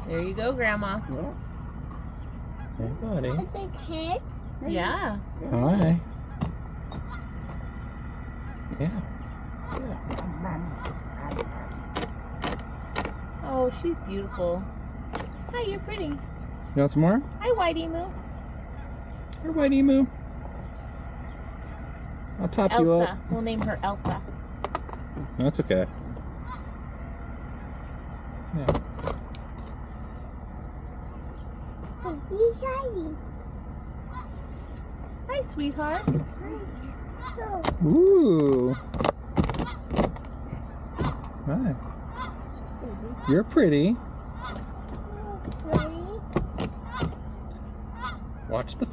There you go, Grandma. Yeah. Hey, buddy. A big head. Yeah. Hi. Yeah. Oh, she's beautiful. Hi, you're pretty. You want some more? Hi, White Emu. Here, White Emu. I'll top you up. Elsa. We'll name her Elsa. That's okay. Yeah. Oh, you shiny. Hi, sweetheart. Oh, Ooh. Hi. You're pretty. ready? Watch the